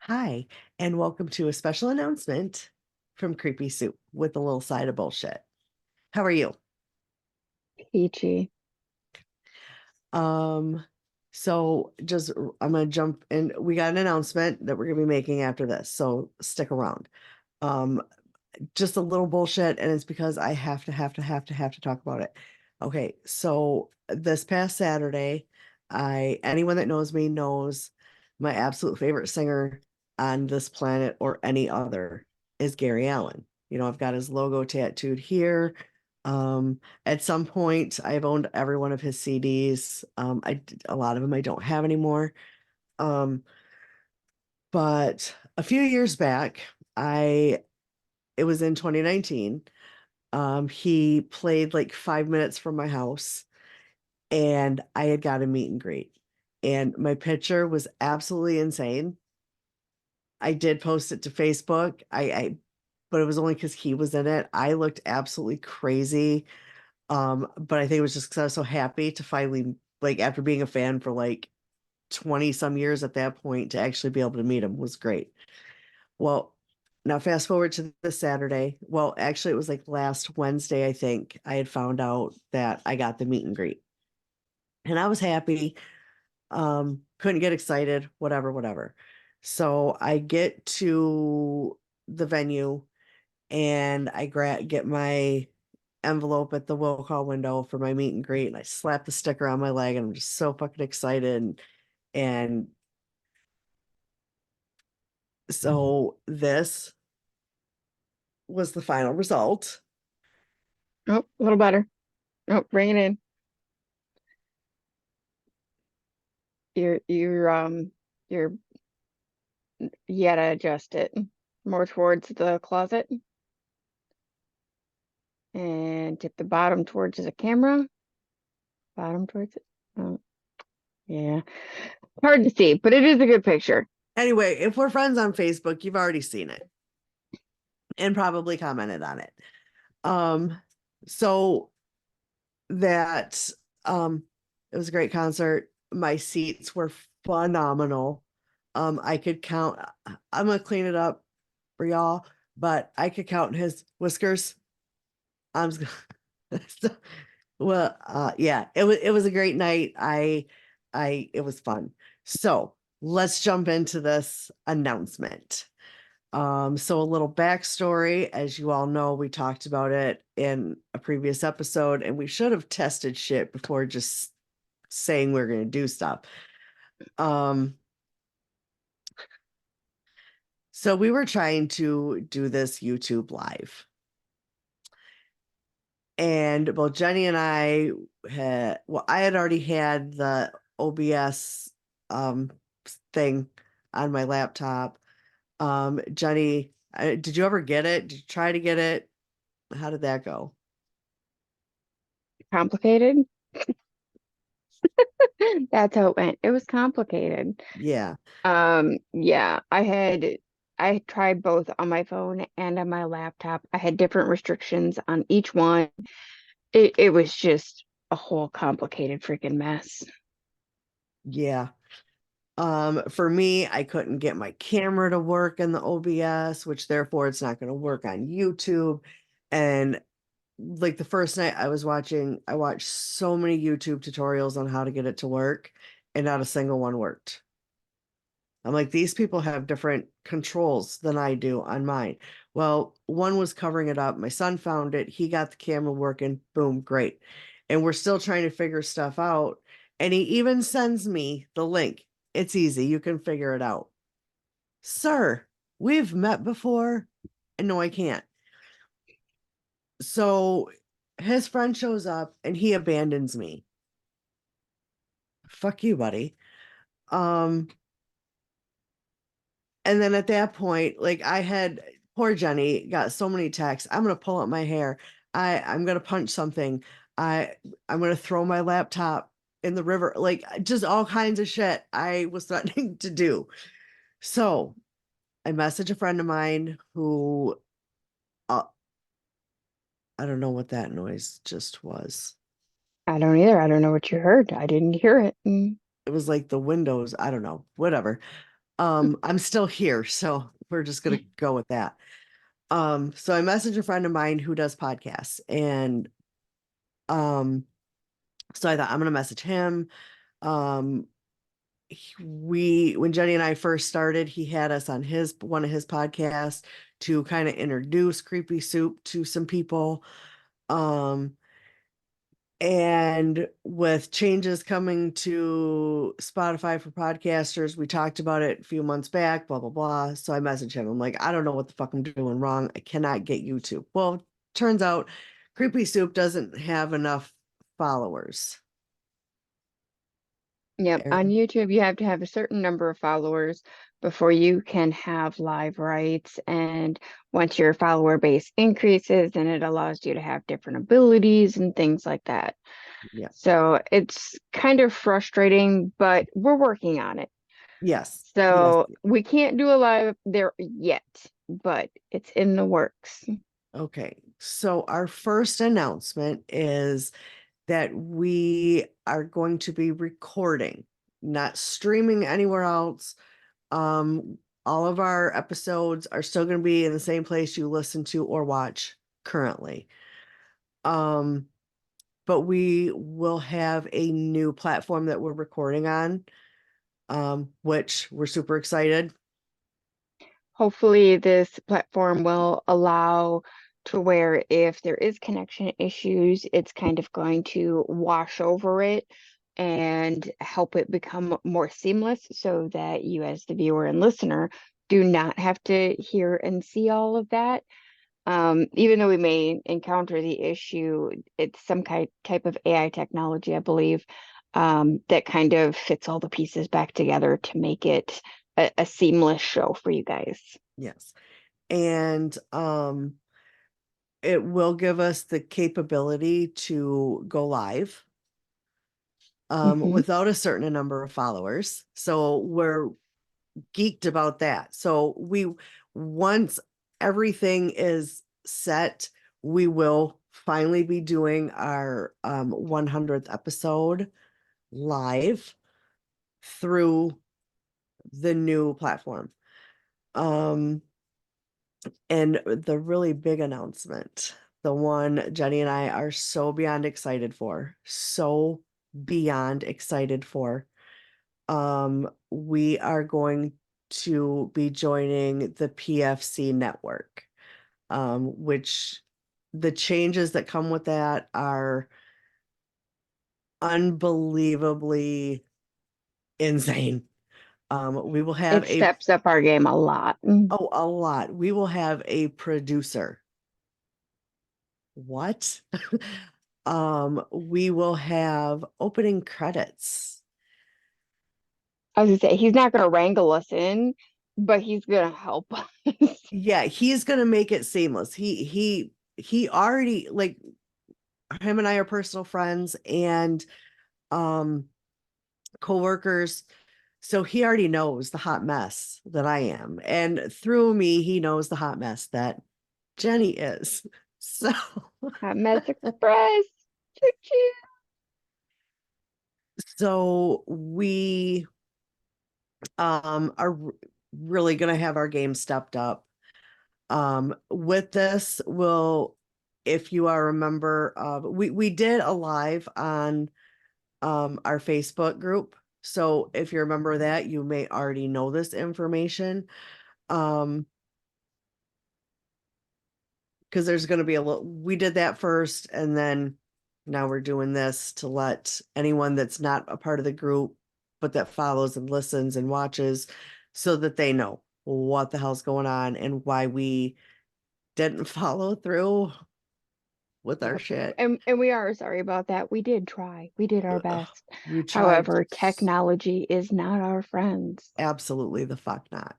Hi, and welcome to a special announcement from Creepy Soup with a little side of bullshit. How are you? Peachy. Um, I'm gonna jump in. We got an announcement that we're gonna be making after this, so stick around. Um, just a little bullshit, and it's because I have to talk about it. Okay, so this past Saturday, anyone that knows me knows my absolute favorite singer on this planet or any other is Gary Allen. I've got his logo tattooed here. At some point, I've owned every one of his CDs. A lot of them I don't have anymore. Um, but a few years back, I it was in 2019. He played like 5 minutes from my house, and I had got a meet and greet. And my picture was absolutely insane. I did post it to Facebook. But it was only because he was in it. I looked absolutely crazy. But I think it was just because I was so happy to finally, like, after being a fan for like 20 some years at that point, to actually be able to meet him was great. Well, now fast forward to this Saturday. Well, actually, it was like last Wednesday, I think I had found out that I got the meet and greet. And I was happy. Couldn't get excited, whatever. So I get to the venue and get my envelope at the will call window for my meet and greet, and I slap the sticker on my leg, and I'm just so fucking excited. And so this was the final result. Oh, a little better. Oh, bring it in. You're you gotta adjust it more towards the closet and tip the bottom towards the camera. Bottom towards it. Oh, yeah. Hard to see, but it is a good picture. Anyway, if we're friends on Facebook, you've already seen it and probably commented on it. Um, so that it was a great concert. My seats were phenomenal. I could count. I'm gonna clean it up for y'all, but I could count his whiskers. I'm so, well, yeah, it was a great night. It was fun. So let's jump into this announcement. So a little backstory, as you all know, we talked about it in a previous episode, and we should have tested shit before just saying we're going to do stuff. Um, so we were trying to do this YouTube live, and well, Jenny and I had already had the OBS um thing on my laptop. Jenny, did you ever get it? Did you try to get it? How did that go? Complicated. That's how it went. It was complicated. Yeah. Yeah, I tried both on my phone and on my laptop. I had different restrictions on each one. It was just a whole complicated freaking mess. Yeah. For me, I couldn't get my camera to work in the OBS, which therefore it's not going to work on YouTube. And like the first night I watched so many YouTube tutorials on how to get it to work, and not a single one worked. I'm like, these people have different controls than I do on mine. Well, one was covering it up. My son found it. He got the camera working. Boom, great. And we're still trying to figure stuff out. And he even sends me the link. It's easy. You can figure it out. Sir, we've met before. And no, I can't. So his friend shows up and he abandons me. Fuck you, buddy. Um, And then at that point, like I had poor Jenny got so many texts. I'm gonna pull up my hair. I'm gonna punch something. I I'm gonna throw my laptop in the river. Like just all kinds of shit I was threatening to do. So I messaged a friend of mine who uh, I don't know what that noise just was. I don't either. I don't know what you heard. I didn't hear it. It was like the windows. I don't know. Whatever. I'm still here, so we're just gonna go with that. So I messaged a friend of mine who does podcasts, and um, so I thought I'm gonna message him. Um, when Jenny and I first started, he had us on his one of his podcasts to kind of introduce Creepy Soup to some people. Um, and with changes coming to Spotify for podcasters, we talked about it a few months back, blah, blah, blah. So I messaged him. I'm like, I don't know what the fuck I'm doing wrong. I cannot get YouTube. Well, turns out Creepy Soup doesn't have enough followers. Yep, on Erin. YouTube, you have to have a certain number of followers before you can have live rights. And once your follower base increases, then it allows you to have different abilities and things like that. Yeah. So it's kind of frustrating, but we're working on it. Yes. Yes. So we can't do a live there yet, but it's in the works. Okay. So our first announcement is that we are going to be recording, not streaming anywhere else. All of our episodes are still going to be in the same place you listen to or watch currently. Um, but we will have a new platform that we're recording on, which we're super excited. Hopefully this platform will allow to where if there is connection issues, it's kind of going to wash over it and help it become more seamless so that you as the viewer and listener do not have to hear and see all of that. Even though we may encounter the issue, it's some type of AI technology, I believe, that kind of fits all the pieces back together to make it a seamless show for you guys. Yes. And it will give us the capability to go live Hmm. without a certain number of followers. So we're geeked about that. So once everything is set, we will finally be doing our 100th episode live through the new platform. Um, and the really big announcement, the one Jenny and I are so beyond excited for, so beyond excited for. We are going to be joining the PFC network, which the changes that come with that are unbelievably insane. We will have It steps up our game a lot. a lot. We will have a producer. What? We will have opening credits. I was gonna say he's not gonna wrangle us in, but he's gonna help us. Yeah, he's gonna make it seamless. He already, like, him and I are personal friends and um co-workers. So he already knows the hot mess that I am. And through me, he knows the hot mess that Jenny is. So Mess Express. Choo choo. so we are really gonna have our game stepped up. With this, we'll, if you are a member of, we did a live on our Facebook group. So if you're a member of that, you may already know this information. Um, because there's going to be a little, we did that first, and then now we're doing this to let anyone that's not a part of the group, but that follows and listens and watches, so that they know what the hell's going on and why we didn't follow through with our Yep. shit. And we are sorry about that. We did try. We did our Ugh, best. we tried However, technology is not our friends. absolutely the fuck not.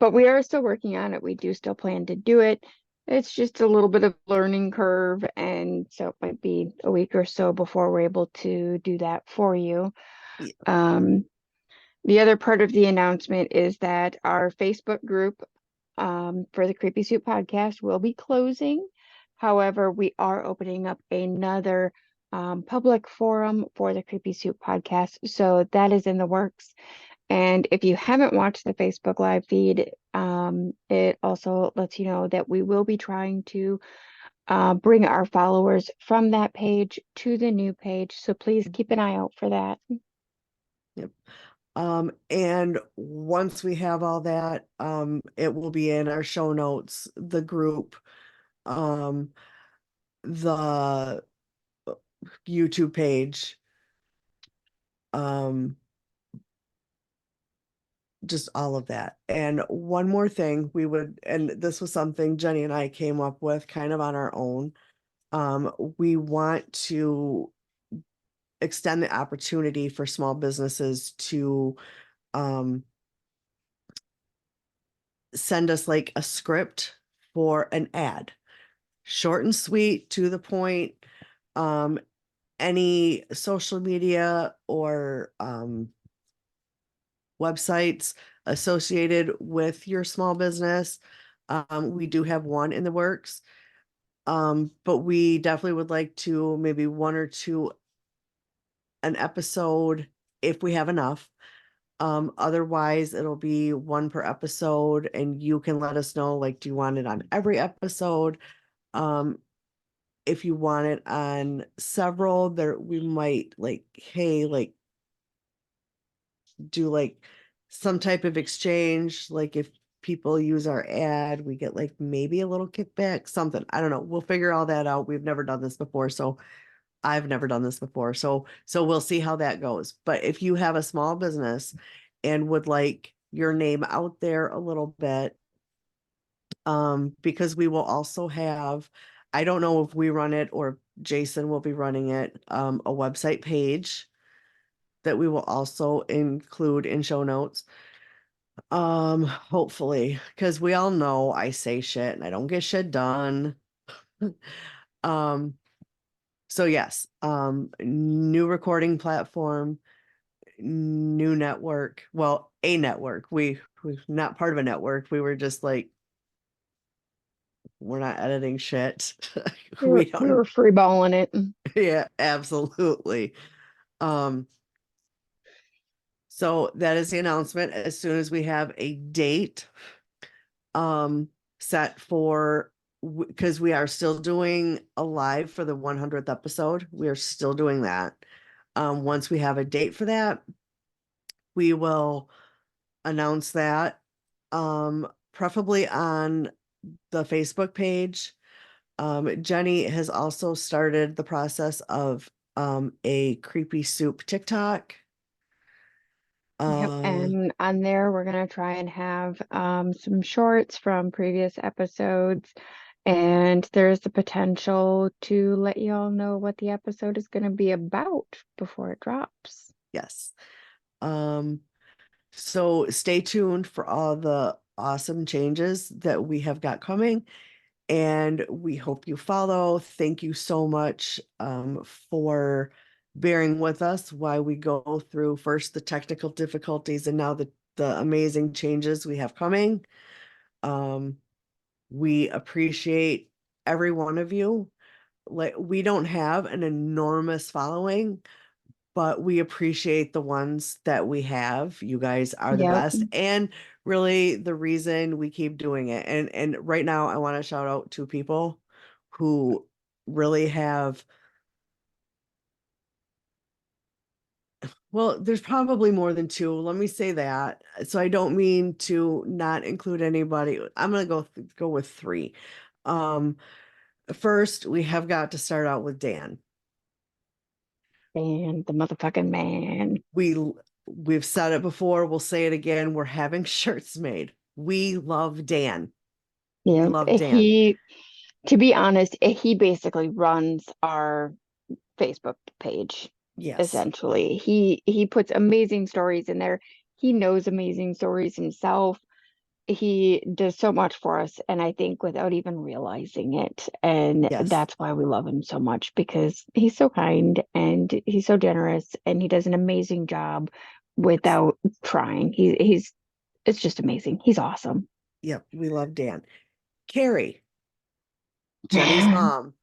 But we are still working on it. We do still plan to do it. It's just a little bit of learning curve, and so it might be a week or so before we're able to do that for you. Yeah. Um, the other part of the announcement is that our Facebook group for the Creepy Soup podcast will be closing. However, we are opening up another public forum for the Creepy Soup podcast. So that is in the works. And if you haven't watched the Facebook live feed, it also lets you know that we will be trying to bring our followers from that page to the new page. So please keep an eye out for that. Yep. And once we have all that, it will be in our show notes, the group, the YouTube page, just all of that. And one more thing and this was something Jenny and I came up with kind of on our own. We want to extend the opportunity for small businesses to, send us like a script for an ad, short and sweet, to the point. Any social media or websites associated with your small business. We do have one in the works. But we definitely would like to maybe one or two an episode if we have enough. Otherwise it'll be one per episode, and you can let us know, like, do you want it on every episode? If you want it on several, there we might like, hey, like, do like some type of exchange, like if people use our ad, we get like maybe a little kickback, something. I don't know. We'll figure all that out. We've never done this before, so I've never done this before. So we'll see how that goes. But if you have a small business and would like your name out there a little bit, because we will also have, I don't know if we run it or Jason will be running it, a website page that we will also include in show notes. Hopefully, because we all know I say shit and I don't get shit done. Um, so yes, new recording platform, new network. Well, a network. We're not part of a network. We were just like, we're not editing shit. We We don't. were freeballing it. Yeah, absolutely. Um, so that is the announcement. As soon as we have a date, set for, because we are still doing a live for the 100th episode. We are still doing that. Once we have a date for that, we will announce that, preferably on the Facebook page. Jenny has also started the process of a Creepy Soup TikTok. Yep. And on there, we're going to try and have some shorts from previous episodes. And there's the potential to let you all know what the episode is going to be about before it drops. Yes. So stay tuned for all the awesome changes that we have got coming, and we hope you follow. Thank you so much, for bearing with us while we go through first the technical difficulties and now the amazing changes we have coming. We appreciate every one of you. Like, we don't have an enormous following, but we appreciate the ones that we have. You guys are the Yep. best, and really the reason we keep doing it. And right now I want to shout out two people who really have, well, there's probably more than two. Let me say that. So I don't mean to not include anybody. I'm gonna go with three. Um, First, we have got to start out with Dan. And the motherfucking man. We've said it before, we'll say it again. We're having shirts made. We love Dan. We Yeah. love Dan. He, to be honest, he basically runs our Facebook page. Yes. Essentially, he puts amazing stories in there. He knows amazing stories himself. He does so much for us, and I think without even realizing it. And Yes. that's why we love him so much, because he's so kind and he's so generous and he does an amazing job without trying. He's it's just amazing. He's awesome. Yep. We love Dan. Carrie, Jenny's mom,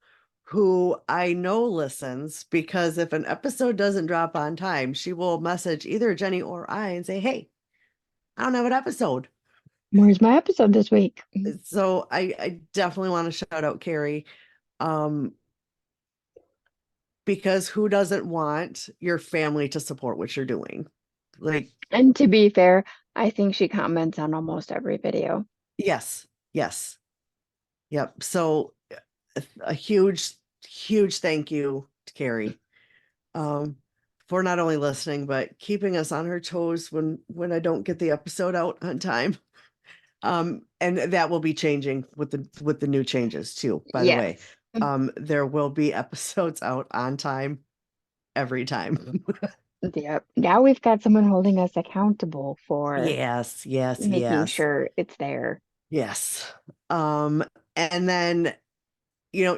who I know listens, because if an episode doesn't drop on time, she will message either Jenny or I and say, "Hey, I don't have an episode." Where's my episode this week? So I definitely want to shout out Carrie. Um, because who doesn't want your family to support what you're doing? Like, And to be fair, I think she comments on almost every video. yes, yes, yep. So a huge, huge thank you to Carrie, um, for not only listening, but keeping us on her toes when I don't get the episode out on time. And that will be changing with the new changes too, by the way. Yes. There will be episodes out on time every time. Yep. Now we've got someone holding us accountable for Yes, yes, making yes, sure it's there. yes. Um, and then,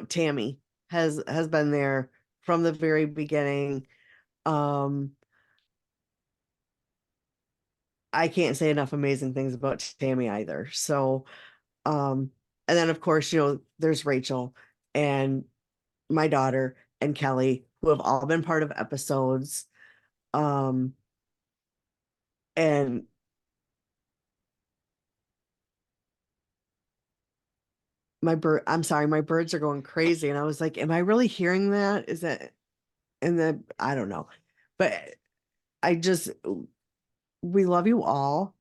Tammy has been there from the very beginning. Um, I can't say enough amazing things about Tammy either. So, and then of course, there's Rachel and my daughter and Kelly, who have all been part of episodes. Um, and I'm sorry, my birds are going crazy. And I was like, am I really hearing that? Is that, and then I don't know, but I just, we love you all.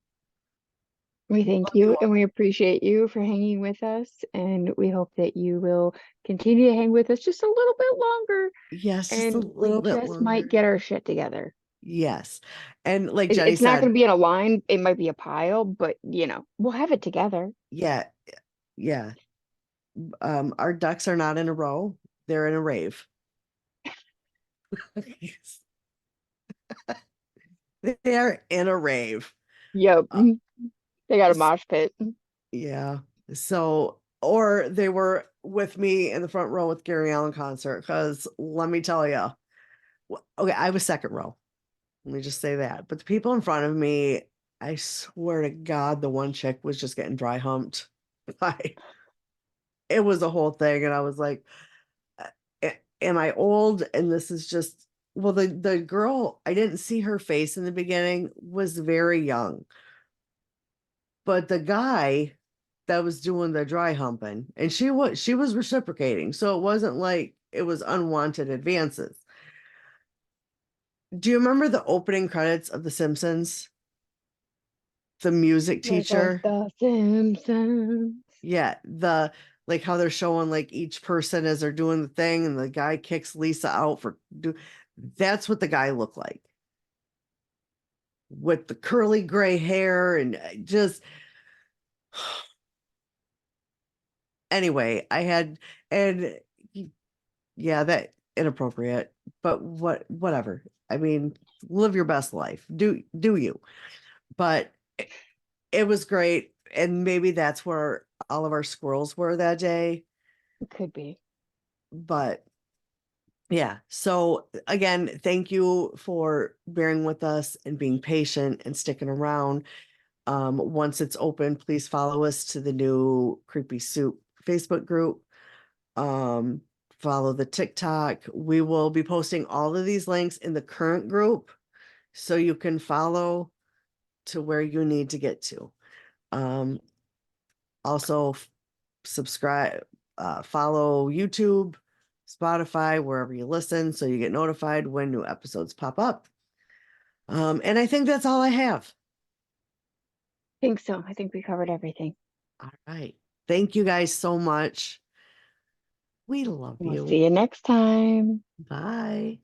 We thank Love you you all. and we appreciate you for hanging with us. And we hope that you will continue to hang with us just a little bit longer. Yes, just a And we little bit just might longer. get our shit together. Yes. And like Jenny It's not going said, to be in a line. It might be a pile, but we'll have it together. yeah, yeah. Our ducks are not in a row, they're in a rave. They're in a rave. Yep. Uh, They got a s- mosh pit. yeah. So, or they were with me in the front row with Gary Allen concert, because let me tell you, okay, I was second row. Let me just say that. But the people in front of me, I swear to God, the one chick was just getting dry humped. Like, it was a whole thing. And I was like, am I old? And this is just, well, the girl, I didn't see her face in the beginning, was very young. But the guy that was doing the dry humping, and she was reciprocating. So it wasn't like it was unwanted advances. Do you remember the opening credits of The Simpsons? The music Like us, teacher? the Simpsons. Yeah, like how they're showing like each person as they're doing the thing, and the guy kicks Lisa out for that's what the guy looked like, with the curly gray hair and just anyway, I had, and yeah, that inappropriate, but whatever. I mean, live your best life. Do you? But it was great, and maybe that's where all of our squirrels were that day. It could be. But yeah, so again, thank you for bearing with us and being patient and sticking around. Once it's open, please follow us to the new Creepy Soup Facebook group. Um, Follow the TikTok. We will be posting all of these links in the current group so you can follow to where you need to get to. Um, Also subscribe, follow YouTube, Spotify, wherever you listen, so you get notified when new episodes pop up. And I think that's all I have. I think so. I think we covered everything. All right. Thank you guys so much. We love We'll you. see you next time. Bye.